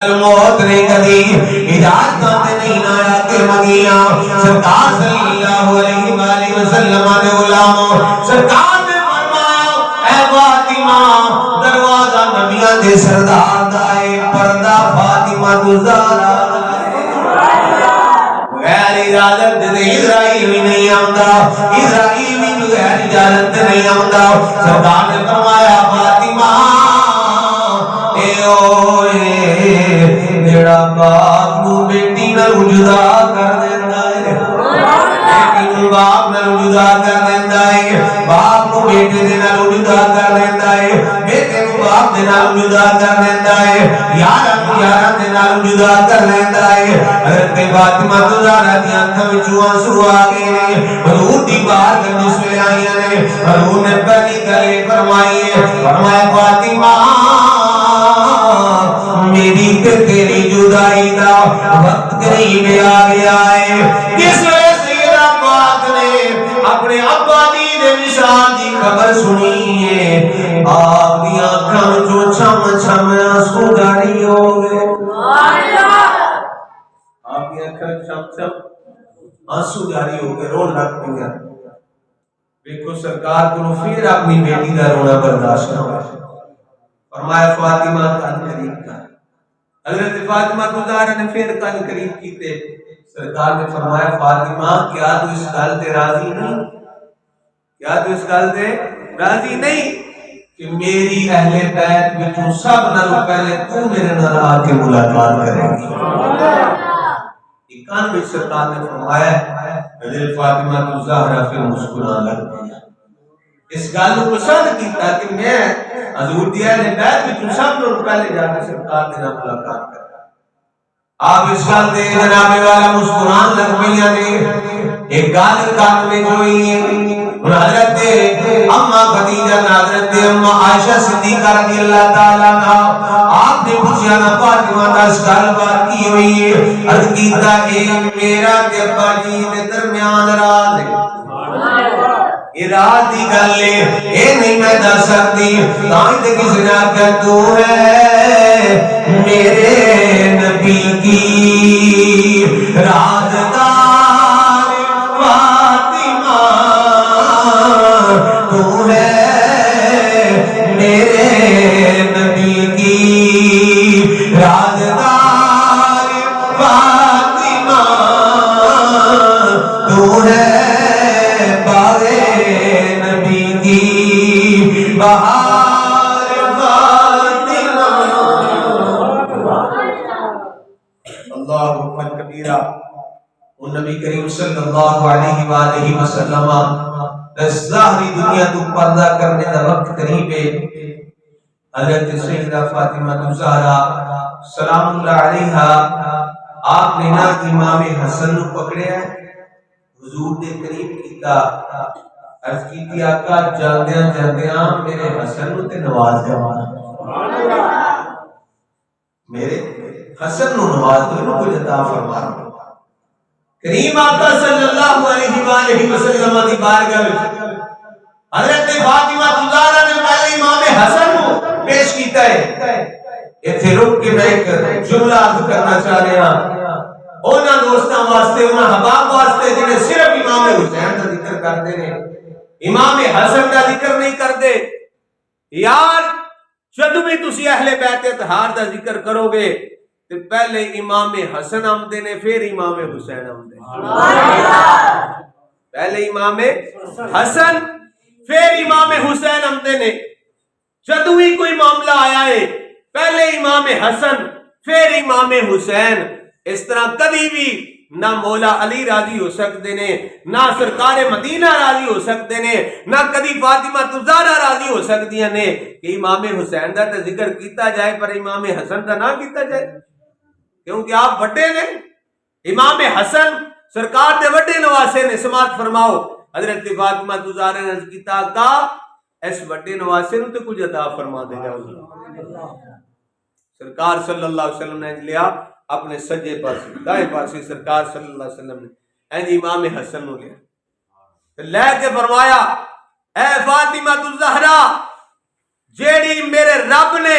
موت نے کبھی اجازت نہیں آیا کہ مگیاں سرکار صلی اللہ علیہ وآلہ وسلم نے غلاموں سرکار نے فرمایا اے فاطمہ دروازہ نبیاں دے سردار دائے پردہ فاطمہ دزارا غیر اجازت دے اسرائیل بھی نہیں آمدا اسرائیل بھی بغیر اجازت نہیں آمدا سرکار نے فرمایا فاطمہ اے اوئے جڑا باپ نو بیٹی نال جدا کر دیندا ہے بیٹی نو باپ نال جدا کر دیندا ہے باپ نو بیٹے دے نال جدا کر دیندا ہے بیٹے نو باپ دے نال جدا کر دیندا ہے یار نو یار دے نال جدا کر دیندا ہے حضرت فاطمہ زہرا دی اکھاں وچوں آنسو آ گئے نے حضور دی بارگاہ وچ سوئے آئیاں نے حضور نے پہلی گل فرمائی ہے فرمایا فاطمہ میری تے تیری جدائی دا وقت قریب آ گیا ہے جس وجہ سیدہ پاک نے اپنے ابا دی دے وصال دی خبر سنی ہے آپ دی آنکھاں وچوں چھم چھم آنسو جاری ہو گئے آپ دی آنکھاں چھم چھم آنسو جاری ہو گئے رون لگ پیا دیکھو سرکار کو پھر اپنی بیٹی دا رونا برداشت نہ ہوا فرمایا فاطمہ کن قریب کر حضرت فاطمہ زہرا نے پھر کن قریب کیتے سرکار نے فرمایا فاطمہ کیا تو اس گل تے راضی نہیں کیا تو اس گل تے راضی نہیں کہ میری اہل بیت وچوں سب نالوں پہلے تو میرے نال آ کے ملاقات کرے گی کان وچ سرکار نے فرمایا حضرت فاطمہ زہرا پھر مسکرانے لگ پئی اس گل کو پسند کیتا کہ میں حضور دی اہل بیت وچوں سب لوگ پہلے جا کے سرکار دے نال ملاقات کر آپ اس گل دے جناب والا مسکران لگ پئیاں نے ایک گل کان میں ہوئی ہے حضرت اما خدیجہ حضرت اما عائشہ صدیقہ رضی اللہ تعالی عنہا آپ نے پوچھا نا فاطمہ دس گل بات کی ہوئی ہے عرض کیتا اے میرا تے ابا جی دے درمیان راز ہے راز دی گل اے نہیں میں دس سکتی تاں تے کسی نے آکھیا تو ہے میرے نبی کی رازدار فاطمہ تو ہے میرے نبی کی رازدار فاطمہ تو ہے بہار فاطمہ اللہ اکبر کبیرہ وہ نبی کریم صلی اللہ علیہ وآلہ وسلم ظاہری دنیا تو پردہ کرنے دا وقت قریب ہے حضرت سیدہ فاطمہ زہرا سلام اللہ علیہا آپ نے نا امام حسن نو پکڑیا حضور دے قریب کیتا عرض کی آقا جاندیاں جاندیاں میرے حسن نو تے نواز جانا میرے حسن نو نواز دو انہوں کو عطا فرما کریم آقا صلی اللہ علیہ وآلہ وسلم دی بارگاہ میں حضرت فاطمہ زہرا نے پہلے امام حسن کو پیش کیتا ہے ایتھے رک کے میں ایک جملہ عرض کرنا چاہ رہا ہوں انہاں دوستاں واسطے انہاں حباب واسطے جنہیں صرف امام حسین کا ذکر کرتے ہیں امام حسن کا ذکر نہیں کرتے یار جدو بھی تسی اہل بیت اطہار دا ذکر کرو گے تو پہلے امام حسن آمدے نے پھر امام حسین آمدے پہلے امام حسن پھر امام حسین آمدے نے جدو بھی کوئی معاملہ آیا ہے پہلے امام حسن پھر امام حسین اس طرح کبھی بھی نہ مولا علی راضی ہو سکتے نے نہ سرکار مدینہ راضی ہو سکتے نے نہ کبھی فاطمہ زہرا راضی ہو سکتی نے کہ امام حسین دا تے ذکر کیتا جائے پر امام حسن دا نہ کیتا جائے کیونکہ آپ بڑے نے امام حسن سرکار دے بڑے نواسے نے سماعت فرماؤ حضرت فاطمہ زہرا نے کیتا کا اس بڑے نواسے نو تے کچھ عطا فرما دے جاؤ سرکار صلی اللہ علیہ وسلم نے لیا اپنے سجے پاسے دائیں پاسے سرکار صلی اللہ علیہ وسلم نے امام حسن نو لیا لے کے فرمایا اے فاطمہ زہرا جیڑی میرے رب نے